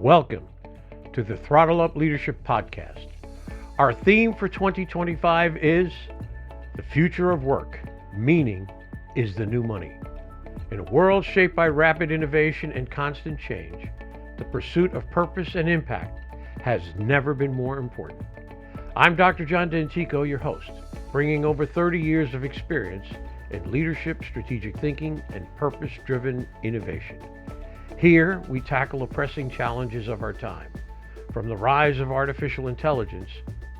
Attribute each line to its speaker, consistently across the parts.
Speaker 1: Welcome to the Throttle Up Leadership Podcast. Our theme for 2025 is the future of work. Meaning is the new money. In a world shaped by rapid innovation and constant change, the pursuit of purpose and impact has never been more important. I'm Dr. John Dentico, your host, bringing over 30 years of experience in leadership, strategic thinking, and purpose-driven innovation. Here, we tackle the pressing challenges of our time, from the rise of artificial intelligence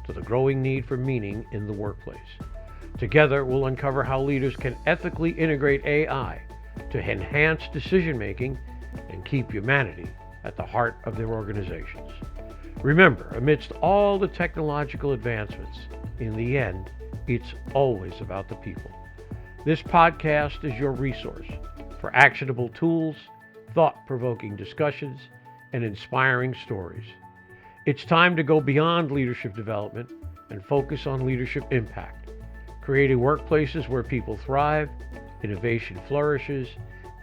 Speaker 1: to the growing need for meaning in the workplace. Together, we'll uncover how leaders can ethically integrate AI to enhance decision-making and keep humanity at the heart of their organizations. Remember, amidst all the technological advancements, in the end, it's always about the people. This podcast is your resource for actionable tools, thought-provoking discussions, and inspiring stories. It's time to go beyond leadership development and focus on leadership impact, creating workplaces where people thrive, innovation flourishes,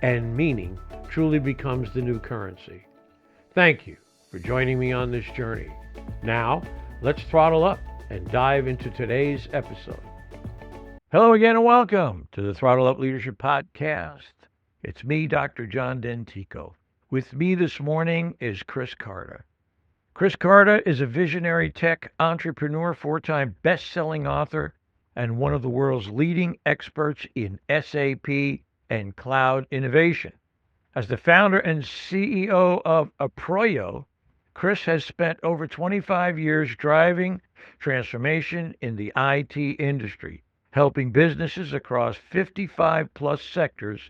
Speaker 1: and meaning truly becomes the new currency. Thank you for joining me on this journey. Now, let's throttle up and dive into today's episode. Hello again and welcome to the Throttle Up Leadership Podcast. It's me, Dr. John Dentico. With me this morning is Chris Carter. Chris Carter is a visionary tech entrepreneur, four-time best-selling author, and one of the world's leading experts in SAP and cloud innovation. As the founder and CEO of Approyo, Chris has spent over 25 years driving transformation in the IT industry, helping businesses across 55-plus sectors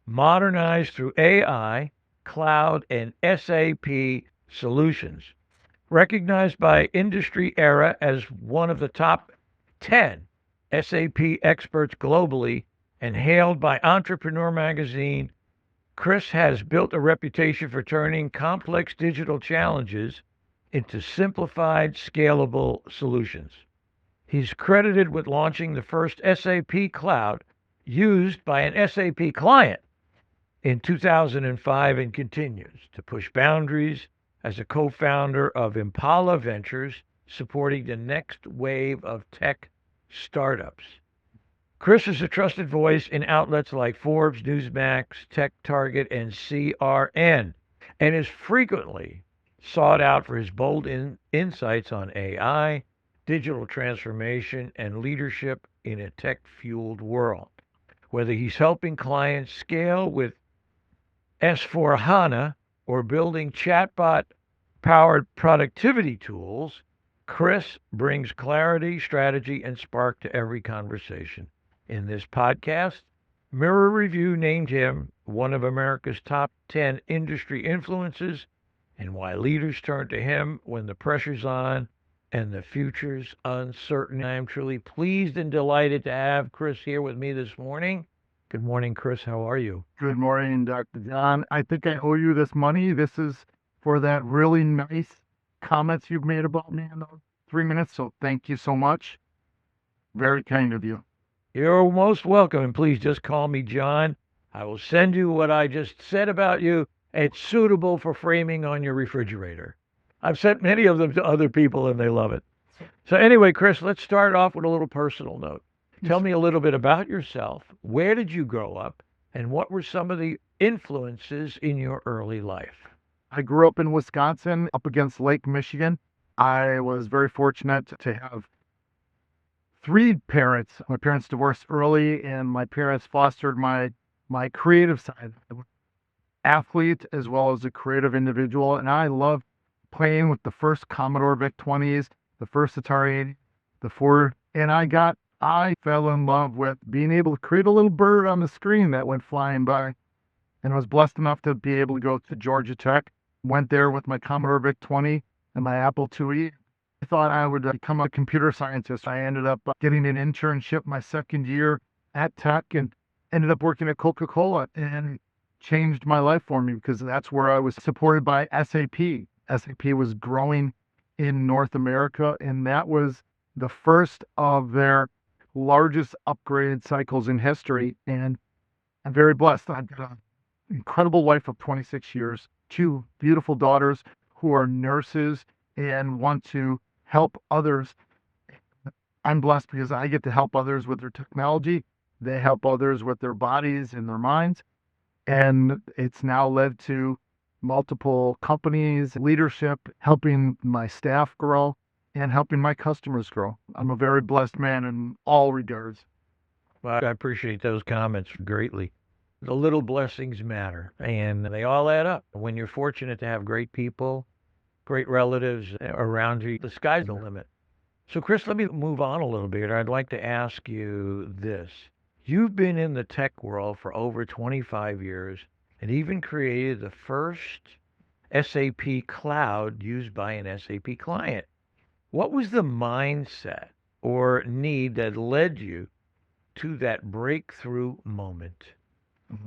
Speaker 1: modernize through AI, cloud, and SAP solutions. Recognized by Industry Era as one of the top 10 SAP experts globally and hailed by Entrepreneur Magazine, Chris has built a reputation for turning complex digital challenges into simplified, scalable solutions. He's credited with launching the first SAP Cloud used by an SAP client in 2005 and continues to push boundaries as a co-founder of Impala Ventures, supporting the next wave of tech startups. Chris is a trusted voice in outlets like Forbes, Newsmax, Tech Target, and CRN, and is frequently sought out for his bold insights on AI, digital transformation, and leadership in a tech-fueled world. Whether he's helping clients scale with S/4HANA or building chatbot-powered productivity tools, Chris brings clarity, strategy, and spark to every conversation. In this podcast, Mirror Review named him one of America's top 10 industry influences and why leaders turn to him when the pressure's on and the future's uncertain. I am truly pleased and delighted to have Chris here with me this morning. Good morning, Chris. How are you?
Speaker 2: Good morning, Dr. John. I think I owe you this money. This is for that really nice comments you've made about me in those 3 minutes, so thank you so much. Very kind of you.
Speaker 1: You're most welcome, and please just call me John. I will send you what I just said about you. It's suitable for framing on your refrigerator. I've sent many of them to other people, and they love it. So anyway, Chris, let's start off with a little personal note. Tell me a little bit about yourself. Where did you grow up, and what were some of the influences in your early life?
Speaker 2: I grew up in Wisconsin, up against Lake Michigan. I was very fortunate to have three parents. My parents divorced early, and my parents fostered my creative side. Athlete as well as a creative individual, and I loved playing with the first Commodore Vic 20s, the first Atari 80, the Ford, and I fell in love with being able to create a little bird on the screen that went flying by. And I was blessed enough to be able to go to Georgia Tech, went there with my Commodore Vic 20 and my Apple IIe. I thought I would become a computer scientist. I ended up getting an internship my second year at Tech and ended up working at Coca-Cola, and changed my life for me because that's where I was supported by SAP. SAP was growing in North America, and that was the first of their largest upgrade cycles in history. And I'm very blessed. I've got an incredible wife of 26 years, two beautiful daughters who are nurses and want to help others. I'm blessed because I get to help others with their technology. They help others with their bodies and their minds. And it's now led to multiple companies, leadership, helping my staff grow and helping my customers grow. I'm a very blessed man in all regards.
Speaker 1: Well, I appreciate those comments greatly. The little blessings matter, and they all add up. When you're fortunate to have great people, great relatives around you, the sky's the limit. So, Chris, let me move on a little bit. I'd like to ask you this. You've been in the tech world for over 25 years and even created the first SAP Cloud used by an SAP client. What was the mindset or need that led you to that breakthrough moment?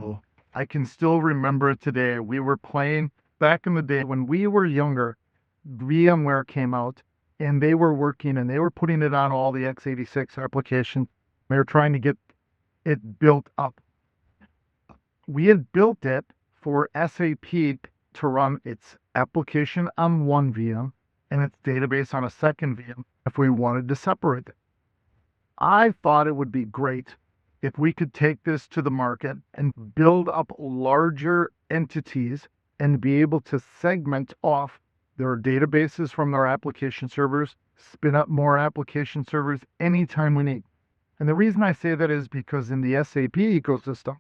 Speaker 2: Oh, I can still remember it today. We were playing back in the day when we were younger. VMware came out and they were working and they were putting it on all the x86 applications. They were trying to get it built up. We had built it for SAP to run its application on one VM and its database on a second VM if we wanted to separate it. I thought it would be great if we could take this to the market and build up larger entities and be able to segment off their databases from their application servers, spin up more application servers anytime we need. And the reason I say that is because in the SAP ecosystem,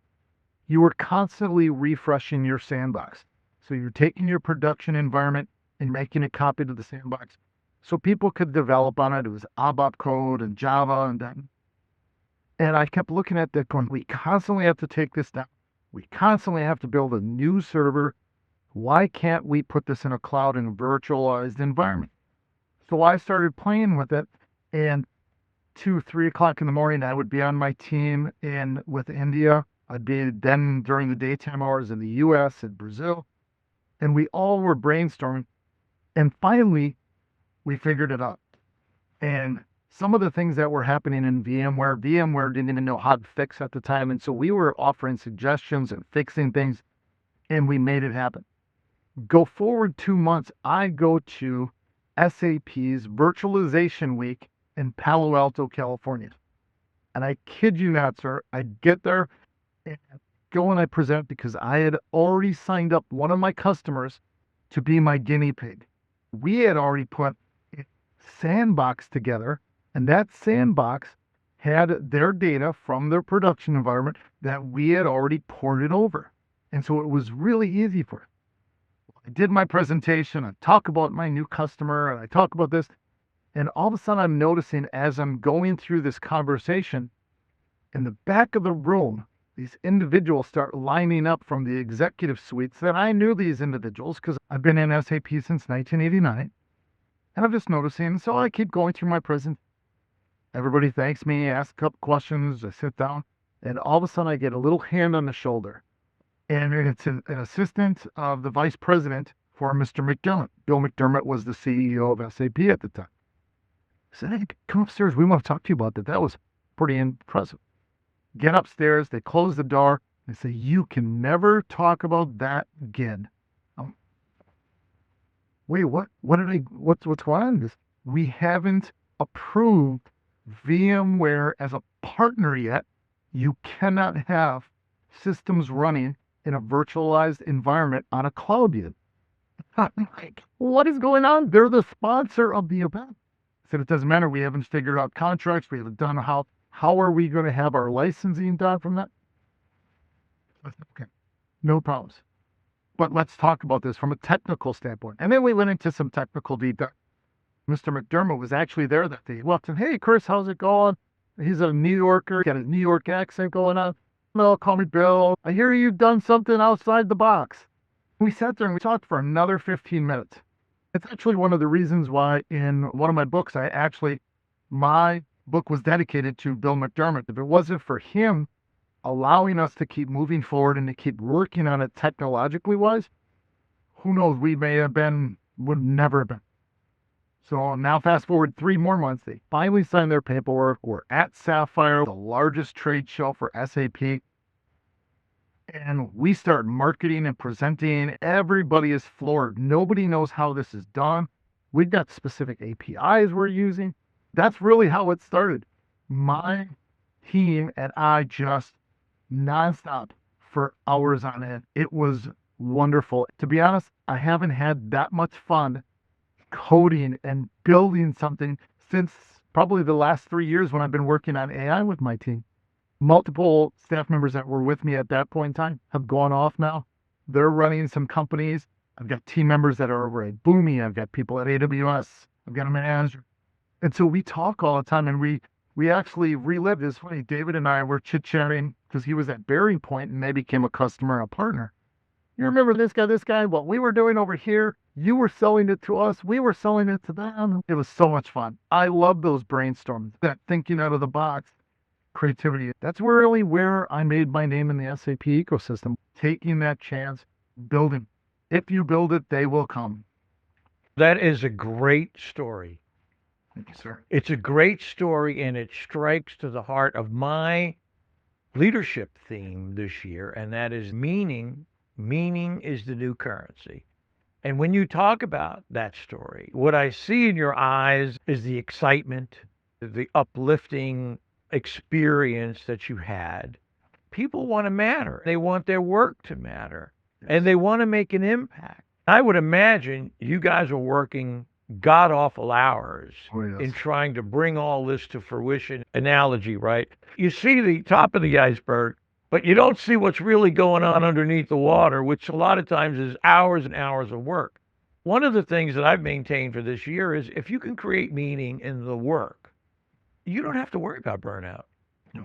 Speaker 2: you are constantly refreshing your sandbox. So you're taking your production environment and making a copy to the sandbox so people could develop on it. It was ABAP code and Java and that. And I kept looking at that going, we constantly have to take this down. We constantly have to build a new server. Why can't we put this in a cloud and virtualized environment? So I started playing with it, and 2, 3 o'clock in the morning, I would be on my team with India. I'd be then during the daytime hours in the US and Brazil. And we all were brainstorming. And finally, we figured it out. And some of the things that were happening in VMware didn't even know how to fix at the time. And so we were offering suggestions and fixing things, and we made it happen. Go forward 2 months, I go to SAP's Virtualization Week in Palo Alto, California. And I kid you not, sir, I get there and go and I present because I had already signed up one of my customers to be my guinea pig. We had already put a sandbox together, and that sandbox had their data from their production environment that we had already ported over. And so it was really easy for it. I did my presentation, I talk about my new customer, and I talk about this. And all of a sudden, I'm noticing as I'm going through this conversation, in the back of the room, these individuals start lining up from the executive suites that I knew these individuals because I've been in SAP since 1989. And I'm just noticing. So I keep going through my present. Everybody thanks me, asks a couple questions. I sit down. And all of a sudden, I get a little hand on the shoulder. And it's an assistant of the vice president for Mr. McDermott. Bill McDermott was the CEO of SAP at the time. I said, hey, come upstairs. We want to talk to you about that. That was pretty impressive. Get upstairs. They close the door. They say, you can never talk about that again. Wait, what? What's going on? We haven't approved VMware as a partner yet. You cannot have systems running in a virtualized environment on a cloud yet. I'm like, what is going on? They're the sponsor of the event. I said, it doesn't matter. We haven't figured out contracts. We haven't done how are we going to have our licensing done from that? I said, okay, no problems. But let's talk about this from a technical standpoint. And then we went into some technical detail. Mr. McDermott was actually there that day. He walked in, hey, Chris, how's it going? He's a New Yorker, got a New York accent going on. No, call me Bill. I hear you've done something outside the box. We sat there and we talked for another 15 minutes. It's actually one of the reasons why in one of my books, my book was dedicated to Bill McDermott. If it wasn't for him allowing us to keep moving forward and to keep working on it technologically wise, who knows, would never have been. So now fast forward 3 more months, they finally signed their paperwork. We're at Sapphire, the largest trade show for SAP. And we start marketing and presenting. Everybody is floored. Nobody knows how this is done. We've got specific APIs we're using. That's really how it started. My team and I just nonstop for hours on end. It was wonderful. To be honest, I haven't had that much fun coding and building something since probably the last 3 years when I've been working on AI with my team. Multiple staff members that were with me at that point in time have gone off now. They're running some companies. I've got team members that are over at Boomi. I've got people at AWS. I've got a manager. And so we talk all the time, and we actually relived. It's funny, David and I were chit-chatting because he was at Bearing Point and they became a customer, a partner. You remember this guy, what we were doing over here? You were selling it to us. We were selling it to them. It was so much fun. I love those brainstorms, that thinking out of the box, creativity. That's really where I made my name in the SAP ecosystem, taking that chance, building. If you build it, they will come.
Speaker 1: That is a great story.
Speaker 2: Thank you, sir.
Speaker 1: It's a great story, and it strikes to the heart of my leadership theme this year, and that is meaning. Meaning is the new currency. And when you talk about that story, what I see in your eyes is the excitement, the uplifting experience that you had. People want to matter. They want their work to matter, and they want to make an impact. I would imagine you guys are working god-awful hours in trying to bring all this to fruition. Analogy, right? You see the top of the iceberg, but you don't see what's really going on underneath the water, which a lot of times is hours and hours of work. One of the things that I've maintained for this year is if you can create meaning in the work, you don't have to worry about burnout.
Speaker 2: No.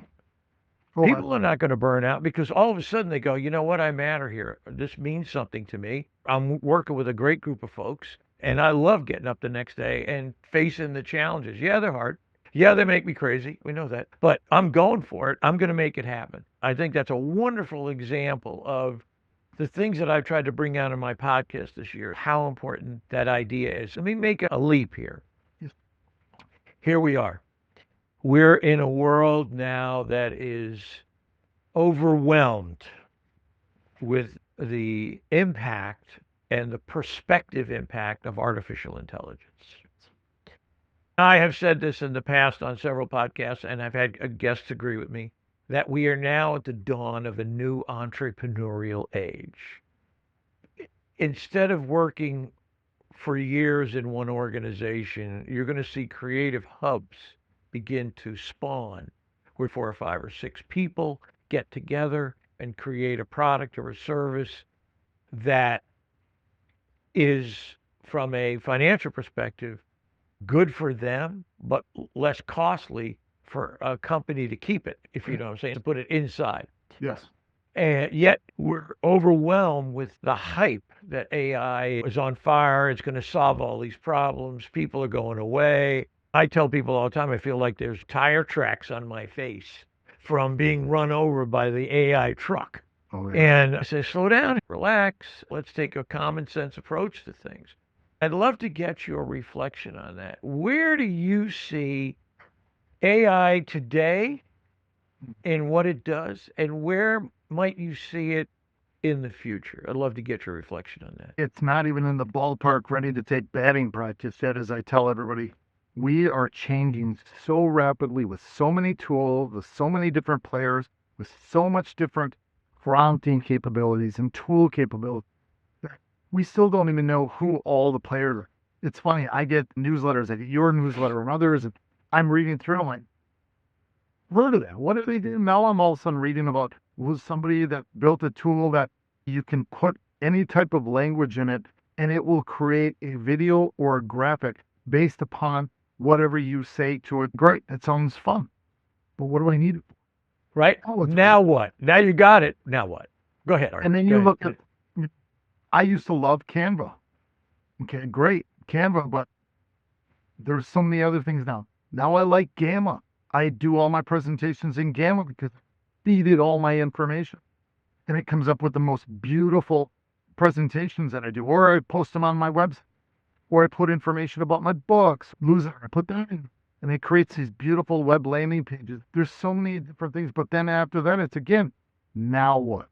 Speaker 1: People are not going to burn out because all of a sudden they go, you know what, I matter here. This means something to me. I'm working with a great group of folks, and I love getting up the next day and facing the challenges. Yeah, they're hard. Yeah, they make me crazy. We know that. But I'm going for it. I'm going to make it happen. I think that's a wonderful example of the things that I've tried to bring out in my podcast this year, how important that idea is. Let me make a leap here.
Speaker 2: Yes.
Speaker 1: Here we are. We're in a world now that is overwhelmed with the impact and the prospective impact of artificial intelligence. I have said this in the past on several podcasts, and I've had guests agree with me, that we are now at the dawn of a new entrepreneurial age. Instead of working for years in one organization, you're going to see creative hubs begin to spawn where 4 or 5 or 6 people get together and create a product or a service that is, from a financial perspective, good for them, but less costly for a company to keep it, if you know what I'm saying, to put it inside.
Speaker 2: Yes.
Speaker 1: And yet we're overwhelmed with the hype that AI is on fire. It's going to solve all these problems. People are going away. I tell people all the time, I feel like there's tire tracks on my face from being run over by the AI truck.
Speaker 2: Oh, yeah.
Speaker 1: And I say, slow down, relax. Let's take a common sense approach to things. I'd love to get your reflection on that. Where do you see AI today in what it does, and where might you see it in the future? I'd love to get your reflection on that.
Speaker 2: It's not even in the ballpark ready to take batting practice yet, as I tell everybody. We are changing so rapidly with so many tools, with so many different players, with so much different prompting capabilities and tool capabilities. We still don't even know who all the players are. It's funny, I get newsletters, I get your newsletter and others, and I'm reading through them like, heard of that? What did they do? Now I'm all of a sudden reading about was somebody that built a tool that you can put any type of language in it, and it will create a video or a graphic based upon whatever you say to it. Great, that sounds fun. But what do I need it for?
Speaker 1: Right?
Speaker 2: Oh,
Speaker 1: now what? Now you got it. Now what? Go ahead. Art.
Speaker 2: And then
Speaker 1: Go
Speaker 2: you
Speaker 1: ahead.
Speaker 2: look at, I used to love Canva. Okay, great, Canva, but there's so many other things now. Now I like Gamma. I do all my presentations in Gamma because I feed it all my information. And it comes up with the most beautiful presentations that I do. Or I post them on my website. Or I put information about my books. I put that in. And it creates these beautiful web landing pages. There's so many different things. But then after that, it's again, now what?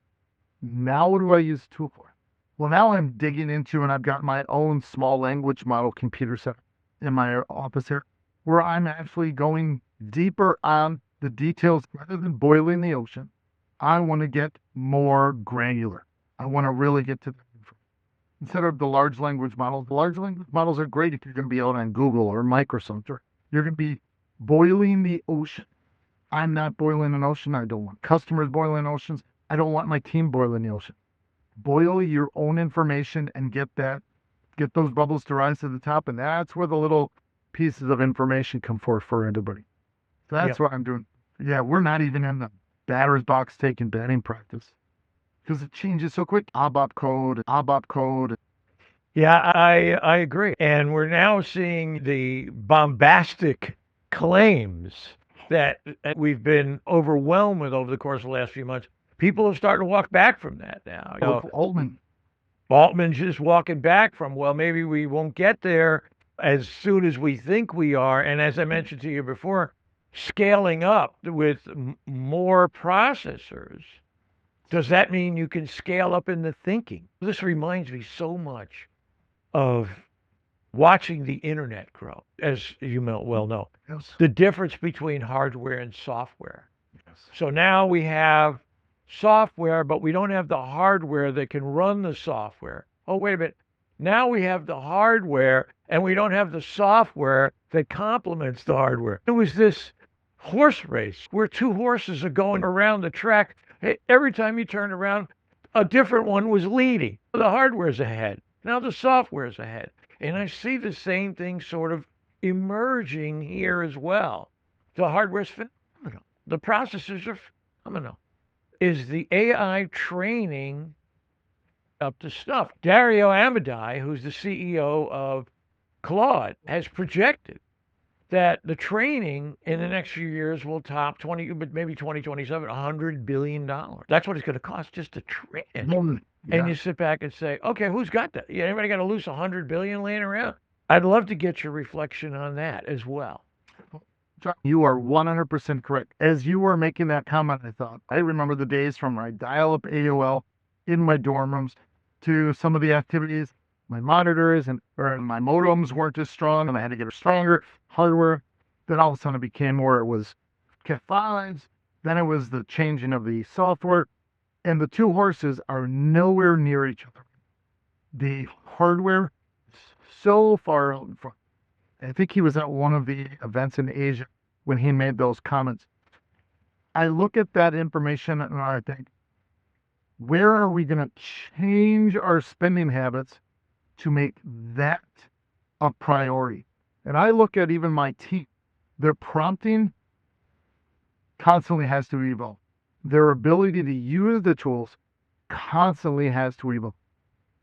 Speaker 2: Now what do I use the tool for? Well, now I'm digging into, and I've got my own small language model computer set in my office here, where I'm actually going deeper on the details rather than boiling the ocean. I want to get more granular. I want to really get to the instead of the large language models. The large language models are great if you're going to be out on Google or Microsoft, or you're going to be boiling the ocean. I'm not boiling an ocean. I don't want customers boiling oceans. I don't want my team boiling the ocean. Boil your own information and get those bubbles to rise to the top, and that's where the little pieces of information come forth for everybody. So that's what I'm doing. Yeah, we're not even in the batter's box taking batting practice because it changes so quick. ABAP code.
Speaker 1: Yeah, I agree. And we're now seeing the bombastic claims that we've been overwhelmed with over the course of the last few months. People are starting to walk back from that now. Altman's just walking back from, well, maybe we won't get there as soon as we think we are. And as I mentioned to you before, scaling up with more processors. Does that mean you can scale up in the thinking? This reminds me so much of watching the internet grow, as you well know.
Speaker 2: Yes.
Speaker 1: The difference between hardware and software.
Speaker 2: Yes.
Speaker 1: So now we have software, but we don't have the hardware that can run the software. Oh, wait a minute. Now we have the hardware and we don't have the software that complements the hardware. It was this horse race where two horses are going around the track. Hey, every time you turn around, a different one was leading. The hardware's ahead. Now the software's ahead. And I see the same thing sort of emerging here as well. The hardware's phenomenal. The processors are phenomenal. Is the AI training up to stuff? Dario Amodei, who's the CEO of Claude, has projected that the training in the next few years will top maybe 2027, $100 billion. That's what it's going to cost just to train. And you sit back and say, okay, who's got that? Anybody got to lose $100 billion laying around? I'd love to get your reflection on that as well.
Speaker 2: John, you are 100% correct. As you were making that comment, I remember the days from my dial-up AOL in my dorm rooms to some of the activities. My monitors or my modems weren't as strong, and I had to get a stronger hardware. Then all of a sudden it became where it was Cat5s. Then it was the changing of the software. And the two horses are nowhere near each other. The hardware is so far out in front. I think he was at one of the events in Asia when he made those comments. I look at that information and I think, where are we going to change our spending habits to make that a priority? And I look at even my team. Their prompting constantly has to evolve. Their ability to use the tools constantly has to evolve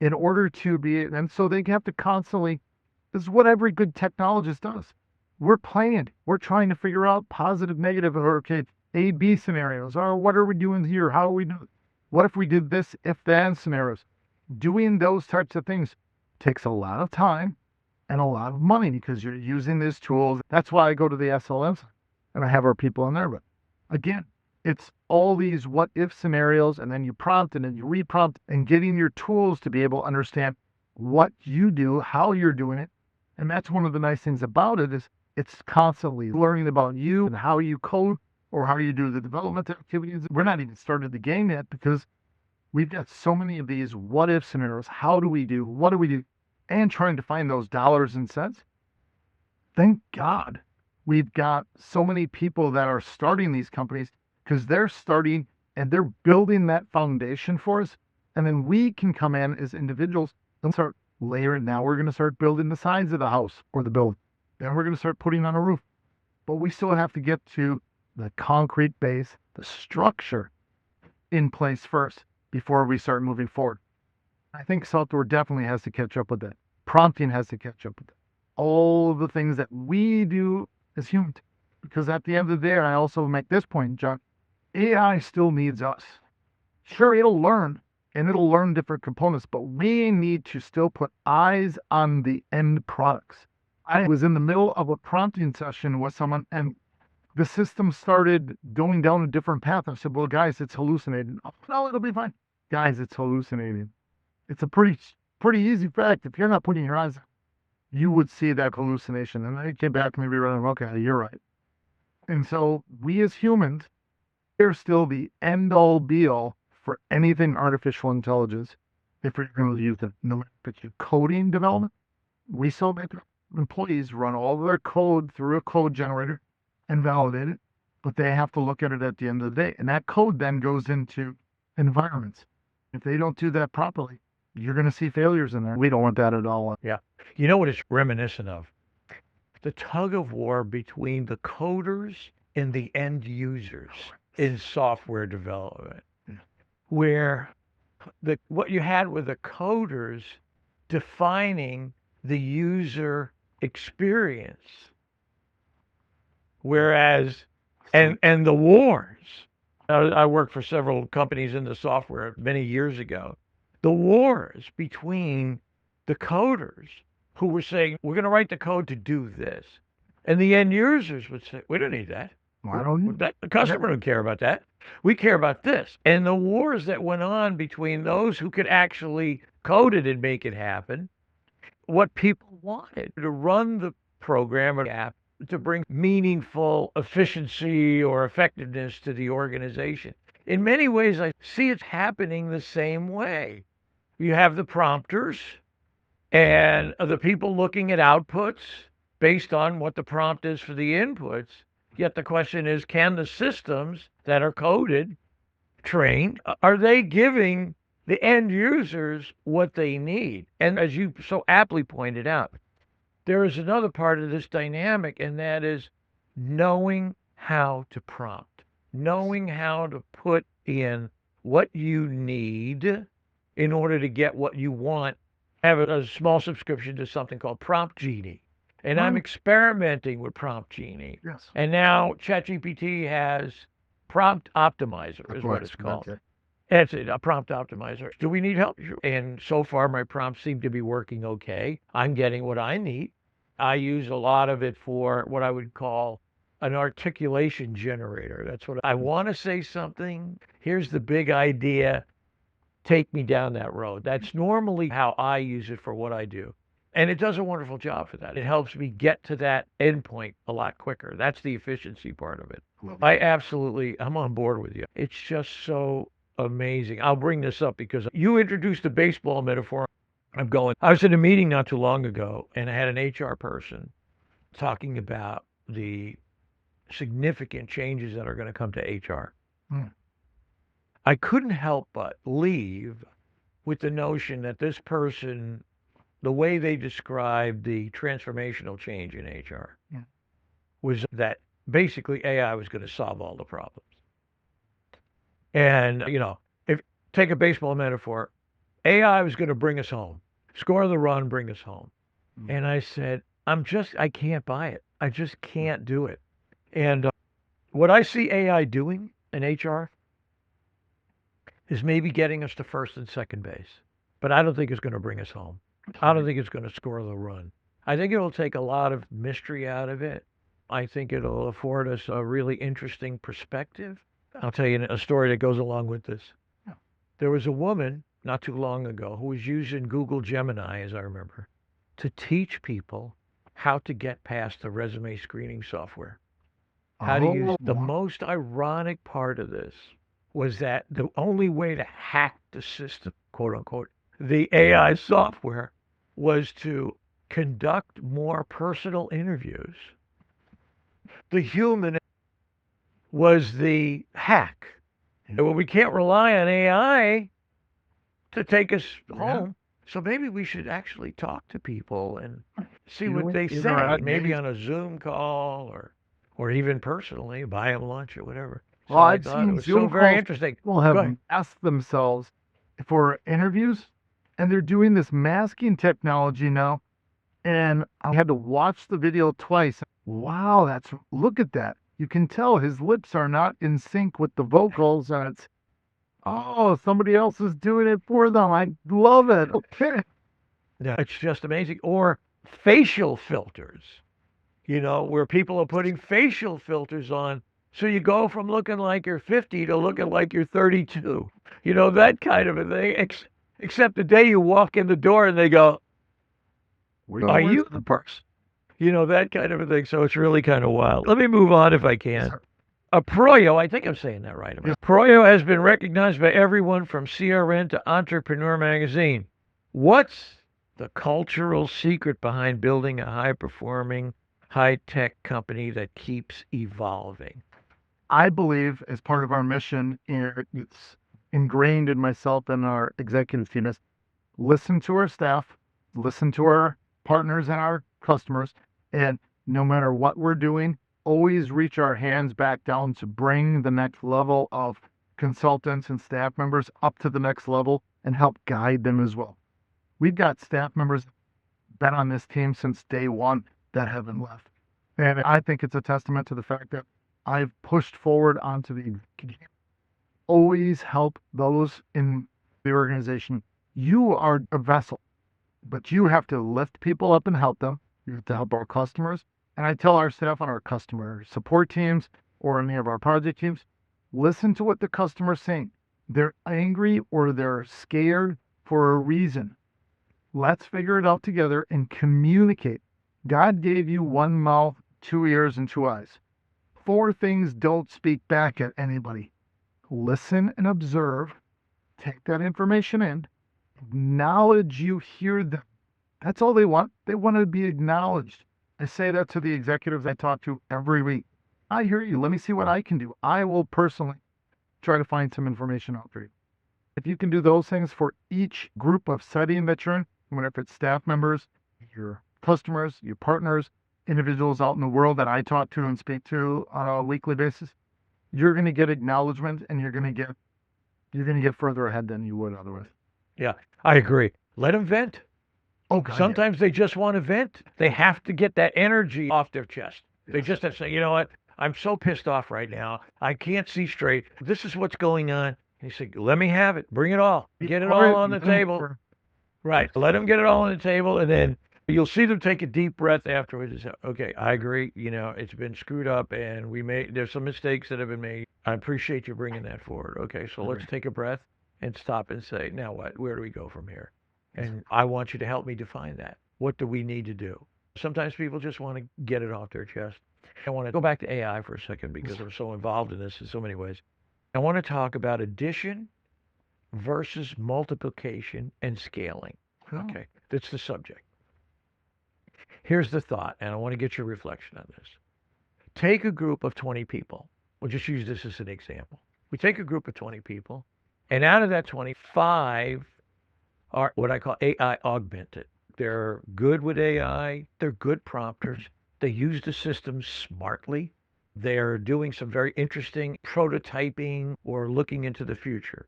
Speaker 2: in order to be, and so they have to constantly, this is what every good technologist does. We're playing, we're trying to figure out positive, negative, or okay, A, B scenarios, or what are we doing here? How are we doing? What if we did this, if then scenarios? Doing those types of things takes a lot of time and a lot of money because you're using these tools. That's why I go to the SLMs and I have our people in there. But again, it's all these what if scenarios, and then you prompt and then you reprompt and getting your tools to be able to understand what you do, how you're doing it. And that's one of the nice things about it is it's constantly learning about you and how you code or how you do the development activities. We're not even started the game yet because we've got so many of these what if scenarios. How do we do? What do we do? And trying to find those dollars and cents. Thank God we've got so many people that are starting these companies because they're starting and they're building that foundation for us. And then we can come in as individuals and start layering. Now we're going to start building the sides of the house or the building. Then we're going to start putting on a roof. But we still have to get to the concrete base, the structure in place first before we start moving forward. I think software definitely has to catch up with that. Prompting has to catch up with that. All of the things that we do as humans. Because at the end of the day, I also make this point, John, AI still needs us. Sure, it'll learn, and it'll learn different components, but we need to still put eyes on the end products. I was in the middle of a prompting session with someone, and the system started going down a different path. I said, well, guys, it's hallucinating. Oh, no, it'll be fine. Guys, it's hallucinating. It's a pretty easy fact. If you're not putting your eyes, you would see that hallucination. And then it came back to me, okay, you're right. And so we as humans, we're still the end all be all for anything artificial intelligence. If we're going to use it, no matter if it's coding development, we still make employees run all their code through a code generator and validate it, but they have to look at it at the end of the day. And that code then goes into environments. If they don't do that properly, you're going to see failures in there. We don't want that at all.
Speaker 1: Yeah. You know what it's reminiscent of? The tug of war between the coders and the end users in software development, where what you had with the coders defining the user experience, whereas and the wars. I worked for several companies in the software many years ago. The wars between the coders who were saying, we're going to write the code to do this. And the end users would say, we don't need that.
Speaker 2: Why don't you?
Speaker 1: The customer don't care about that. We care about this. And the wars that went on between those who could actually code it and make it happen, what people wanted to run the program or app to bring meaningful efficiency or effectiveness to the organization. In many ways, I see it happening the same way. You have the prompters and the people looking at outputs based on what the prompt is for the inputs. Yet the question is, can the systems that are coded, trained, are they giving the end users what they need? And as you so aptly pointed out, there is another part of this dynamic, and that is knowing how to prompt, knowing how to put in what you need in order to get what you want. I have a small subscription to something called Prompt Genie, and I'm experimenting with Prompt Genie.
Speaker 2: Yes.
Speaker 1: And now ChatGPT has Prompt Optimizer, is what it's called.
Speaker 2: Okay.
Speaker 1: That's it, a prompt optimizer. Do we need help? And so far, my prompts seem to be working okay. I'm getting what I need. I use a lot of it for what I would call an articulation generator. That's what I want to say something. Here's the big idea. Take me down that road. That's normally how I use it for what I do. And it does a wonderful job for that. It helps me get to that endpoint a lot quicker. That's the efficiency part of it. I'm on board with you. It's just so amazing. I'll bring this up because you introduced the baseball metaphor. I was in a meeting not too long ago, and I had an HR person talking about the significant changes that are going to come to HR. I couldn't help but leave with the notion that this person, the way they described the transformational change in HR, was that basically AI was going to solve all the problems. And, if take a baseball metaphor, AI was going to bring us home, score the run, bring us home. And I said, I can't buy it. I just can't do it. And what I see AI doing in HR is maybe getting us to first and second base. But I don't think it's going to bring us home. I don't think it's going to score the run. I think it'll take a lot of mystery out of it. I think it'll afford us a really interesting perspective. I'll tell you a story that goes along with this. There was a woman not too long ago who was using Google Gemini, as I remember, to teach people how to get past the resume screening software. How to use the most ironic part of this was that the only way to hack the system, quote unquote, the AI software, was to conduct more personal interviews. The human was the hack. Well, we can't rely on AI to take us home. So maybe we should actually talk to people and see what they say, maybe on a Zoom call or even personally, buy them lunch or whatever.
Speaker 2: Well, I've seen
Speaker 1: it was
Speaker 2: Zoom
Speaker 1: so very
Speaker 2: calls.
Speaker 1: interesting.
Speaker 2: People have asked themselves for interviews, and they're doing this masking technology now. And I had to watch the video twice. Wow, look at that. You can tell his lips are not in sync with the vocals, and it's, somebody else is doing it for them. I love it. Okay.
Speaker 1: Yeah, it's just amazing. Or facial filters, where people are putting facial filters on So you go from looking like you're 50 to looking like you're 32. You know, that kind of a thing. Except the day you walk in the door and they go, are you the person? You know, that kind of a thing. So it's really kind of wild. Let me move on if I can. Approyo, I think I'm saying that right. Approyo has been recognized by everyone from CRN to Entrepreneur Magazine. What's the cultural secret behind building a high-performing, high-tech company that keeps evolving?
Speaker 2: I believe as part of our mission, it's ingrained in myself and our executive team is listen to our staff, listen to our partners and our customers, and no matter what we're doing, always reach our hands back down to bring the next level of consultants and staff members up to the next level and help guide them as well. We've got staff members been on this team since day one that haven't left. And I think it's a testament to the fact that I've pushed forward onto the executive. Always help those in the organization. You are a vessel, but you have to lift people up and help them. You have to help our customers. And I tell our staff on our customer support teams or any of our project teams, listen to what the customer's saying. They're angry or they're scared for a reason. Let's figure it out together and communicate. God gave you one mouth, 2 ears, and 2 eyes. 4 things don't speak back at anybody. Listen and observe. Take that information in. Acknowledge you hear them. That's all they want. They want to be acknowledged. I say that to the executives I talk to every week. I hear you. Let me see what I can do. I will personally try to find some information out for you. If you can do those things for each group of setting that you're in, whether it's staff members, your customers, your partners, individuals out in the world that I talk to and speak to on a weekly basis, you're going to get acknowledgement and you're going to get further ahead than you would otherwise.
Speaker 1: Yeah, I agree. Let them vent.
Speaker 2: Oh, God,
Speaker 1: sometimes they just want to vent. They have to get that energy off their chest. They just have to say, you know what? I'm so pissed off right now. I can't see straight. This is what's going on. And he said, let me have it. Bring it all. Get it all on the table. Right. Let them get it all on the table. And then you'll see them take a deep breath afterwards and say, okay, I agree. You know, it's been screwed up and there's some mistakes that have been made. I appreciate you bringing that forward. Okay, so let's take a breath and stop and say, now what? Where do we go from here? And I want you to help me define that. What do we need to do? Sometimes people just want to get it off their chest. I want to go back to AI for a second because I'm so involved in this in so many ways. I want to talk about addition versus multiplication and scaling. Okay, that's the subject. Here's the thought, and I want to get your reflection on this. Take a group of 20 people. We'll just use this as an example. We take a group of 20 people, and out of that 25 are what I call AI augmented. They're good with AI. They're good prompters. They use the system smartly. They're doing some very interesting prototyping or looking into the future.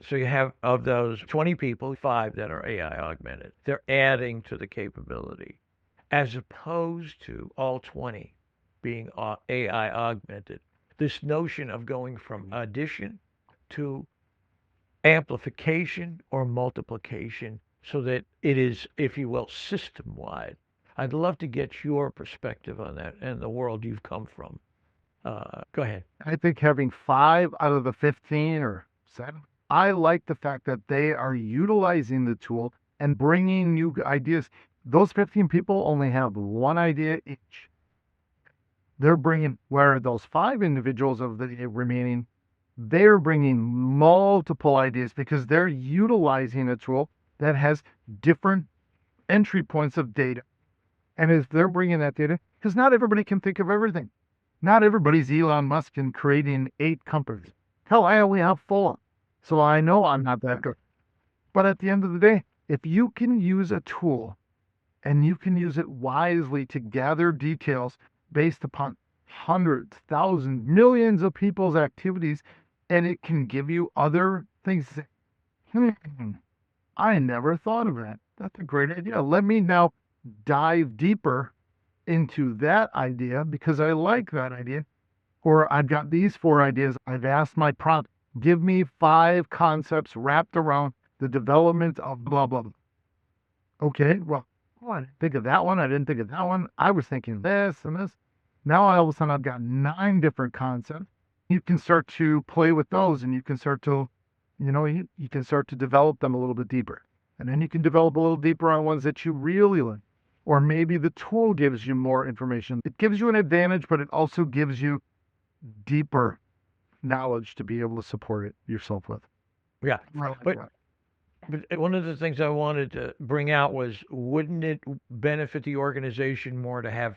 Speaker 1: So you have, of those 20 people, 5 that are AI augmented. They're adding to the capability as opposed to all 20 being AI augmented. This notion of going from addition to amplification or multiplication so that it is, if you will, system-wide. I'd love to get your perspective on that and the world you've come from. Go ahead.
Speaker 2: I think having 5 out of the 15 or 7, I like the fact that they are utilizing the tool and bringing new ideas. Those 15 people only have one idea each. They're bringing, where those 5 individuals of the remaining, they're bringing multiple ideas because they're utilizing a tool that has different entry points of data. And as they're bringing that data, because not everybody can think of everything. Not everybody's Elon Musk in creating 8 companies. Hell, I only have 4. So I know I'm not that good. But at the end of the day, if you can use a tool and you can use it wisely to gather details based upon hundreds, thousands, millions of people's activities, and it can give you other things. I never thought of that. That's a great idea. Let me now dive deeper into that idea because I like that idea. Or I've got these 4 ideas. I've asked my prompt, give me 5 concepts wrapped around the development of blah, blah, blah. Okay, well, I didn't think of that one. I didn't think of that one. I was thinking this and this. Now all of a sudden I've got 9 different concepts. You can start to play with those, and you can start to, you can start to develop them a little bit deeper. And then you can develop a little deeper on ones that you really like. Or maybe the tool gives you more information. It gives you an advantage, but it also gives you deeper knowledge to be able to support it yourself with.
Speaker 1: Yeah.
Speaker 2: I like
Speaker 1: But
Speaker 2: that.
Speaker 1: But one of the things I wanted to bring out was, wouldn't it benefit the organization more to have,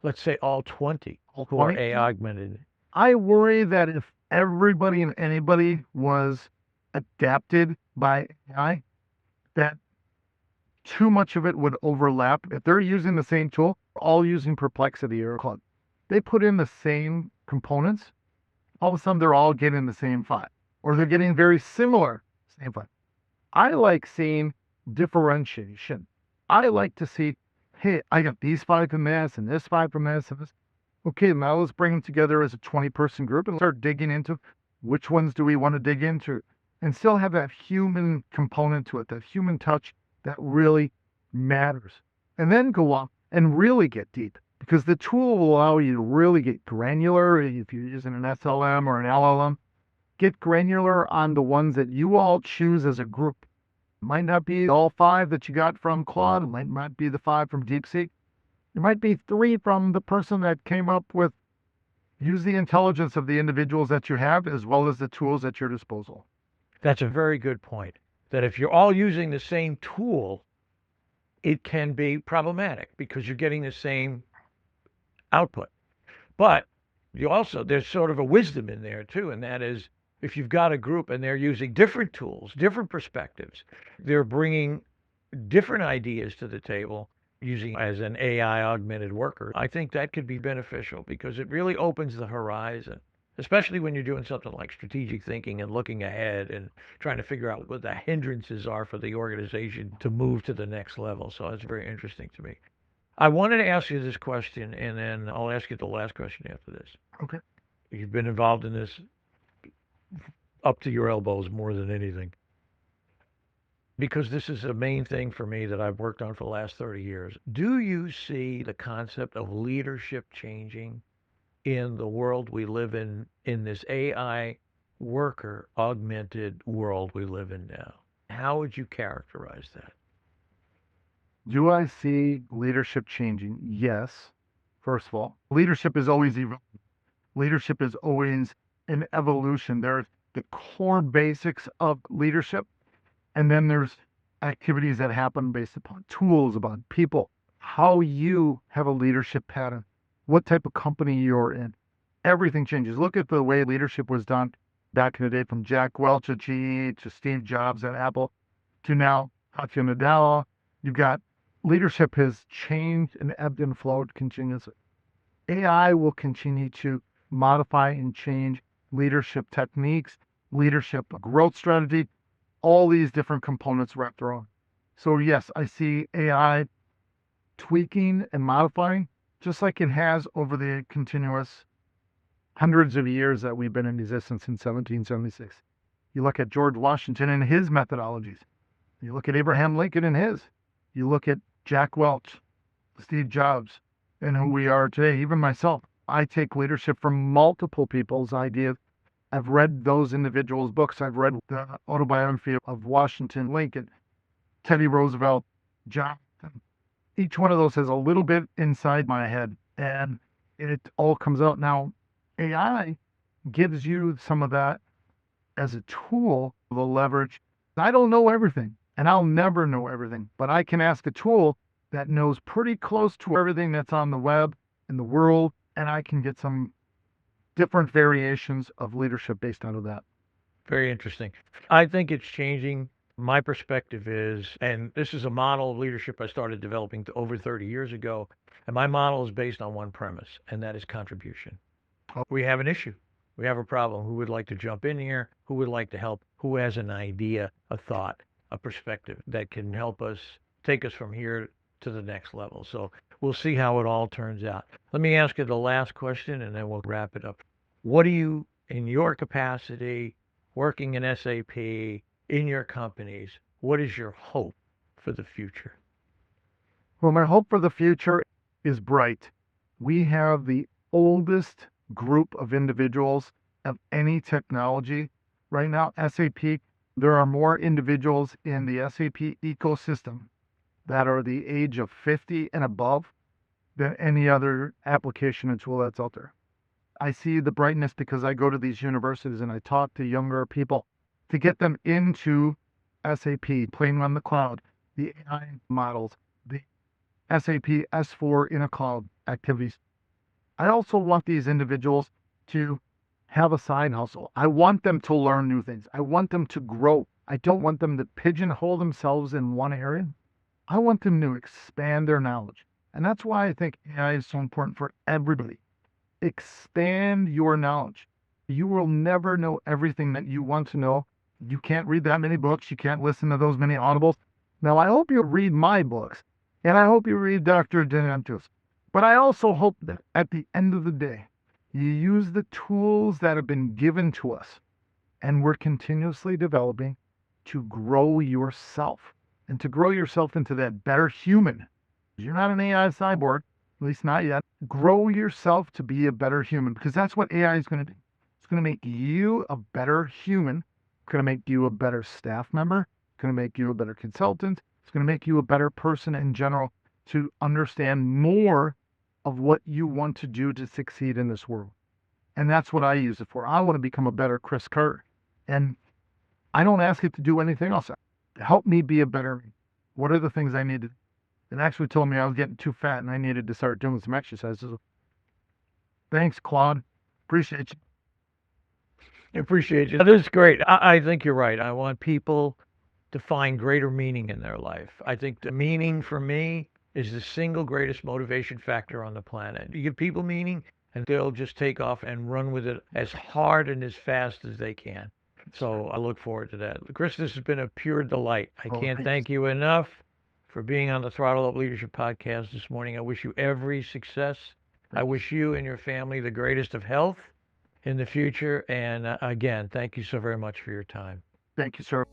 Speaker 1: let's say, all 20
Speaker 2: All
Speaker 1: who are
Speaker 2: 20?
Speaker 1: AI augmented?
Speaker 2: I worry that if everybody and anybody was adapted by AI, that too much of it would overlap. If they're using the same tool, all using Perplexity or Claude, they put in the same components, all of a sudden they're all getting the same file, or they're getting very similar same file. I like seeing differentiation. I like to see, hey, I got these 5 from this and this 5 from this and this. Okay, now let's bring them together as a 20-person group and start digging into which ones do we want to dig into, and still have that human component to it, that human touch that really matters. And then go on and really get deep, because the tool will allow you to really get granular. If you're using an SLM or an LLM, get granular on the ones that you all choose as a group. It might not be all 5 that you got from Claude. It might not be the 5 from DeepSeek. It might be 3 from the person that came up with, use the intelligence of the individuals that you have as well as the tools at your disposal.
Speaker 1: That's a very good point. That if you're all using the same tool, it can be problematic because you're getting the same output. But there's sort of a wisdom in there too, and that is, if you've got a group and they're using different tools, different perspectives, they're bringing different ideas to the table using as an AI augmented worker, I think that could be beneficial because it really opens the horizon, especially when you're doing something like strategic thinking and looking ahead and trying to figure out what the hindrances are for the organization to move to the next level. So it's very interesting to me. I wanted to ask you this question, and then I'll ask you the last question after this.
Speaker 2: Okay.
Speaker 1: You've been involved in this up to your elbows more than anything, because this is a main thing for me that I've worked on for the last 30 years. Do you see the concept of leadership changing in the world we live in this AI worker augmented world we live in now? How would you characterize that?
Speaker 2: Do I see leadership changing? Yes. First of all, leadership is always evolving. Leadership is always an evolution. There's the core basics of leadership, and then there's activities that happen based upon tools, upon people, how you have a leadership pattern, what type of company you're in. Everything changes. Look at the way leadership was done back in the day, from Jack Welch at GE to Steve Jobs at Apple to now Satya Nadella. You've got leadership has changed and ebbed and flowed continuously. AI will continue to modify and change leadership techniques, leadership growth strategy, all these different components wrapped around. So yes, I see AI tweaking and modifying just like it has over the continuous hundreds of years that we've been in existence since 1776. You look at George Washington and his methodologies. You look at Abraham Lincoln and his. You look at Jack Welch, Steve Jobs, and who we are today, even myself. I take leadership from multiple people's ideas. I've read those individuals' books. I've read the autobiography of Washington, Lincoln, Teddy Roosevelt, Jonathan. Each one of those has a little bit inside my head, and it all comes out. Now, AI gives you some of that as a tool, the leverage. I don't know everything, and I'll never know everything, but I can ask a tool that knows pretty close to everything that's on the web in the world, and I can get some different variations of leadership based out of that.
Speaker 1: Very interesting. I think it's changing. My perspective is, and this is a model of leadership I started developing over 30 years ago, and my model is based on one premise, and that is contribution. We have an issue. We have a problem. Who would like to jump in here? Who would like to help? Who has an idea, a thought, a perspective that can help us take us from here to the next level? So we'll see how it all turns out. Let me ask you the last question, and then we'll wrap it up. What do you, in your capacity, working in SAP, in your companies, what is your hope for the future?
Speaker 2: Well, my hope for the future is bright. We have the oldest group of individuals of any technology right now. SAP, there are more individuals in the SAP ecosystem that are the age of 50 and above than any other application and tool that's out there. I see the brightness because I go to these universities and I talk to younger people to get them into SAP, playing on the cloud, the AI models, the SAP S4 in a cloud activities. I also want these individuals to have a side hustle. I want them to learn new things. I want them to grow. I don't want them to pigeonhole themselves in one area. I want them to expand their knowledge. And that's why I think AI is so important for everybody. Expand your knowledge. You will never know everything that you want to know. You can't read that many books. You can't listen to those many audibles. Now, I hope you read my books, and I hope you read Dr. Dentico's. But I also hope that at the end of the day, you use the tools that have been given to us, and we're continuously developing to grow yourself, and to grow yourself into that better human. You're not an AI cyborg, at least not yet. Grow yourself to be a better human, because that's what AI is going to do. It's going to make you a better human. It's going to make you a better staff member. It's going to make you a better consultant. It's going to make you a better person in general to understand more of what you want to do to succeed in this world. And that's what I use it for. I want to become a better Chris Carter. And I don't ask it to do anything else. Help me be a better me. What are the things I need to do? It actually told me I was getting too fat and I needed to start doing some exercises. Thanks, Claude. Appreciate you.
Speaker 1: Appreciate you. This is great. I think you're right. I want people to find greater meaning in their life. I think the meaning for me is the single greatest motivation factor on the planet. You give people meaning and they'll just take off and run with it as hard and as fast as they can. So I look forward to that. Chris, this has been a pure delight. I can't thank you enough for being on the Throttle Up Leadership Podcast this morning. I wish you every success. I wish you and your family the greatest of health in the future. And again, thank you so very much for your time.
Speaker 2: Thank you, sir.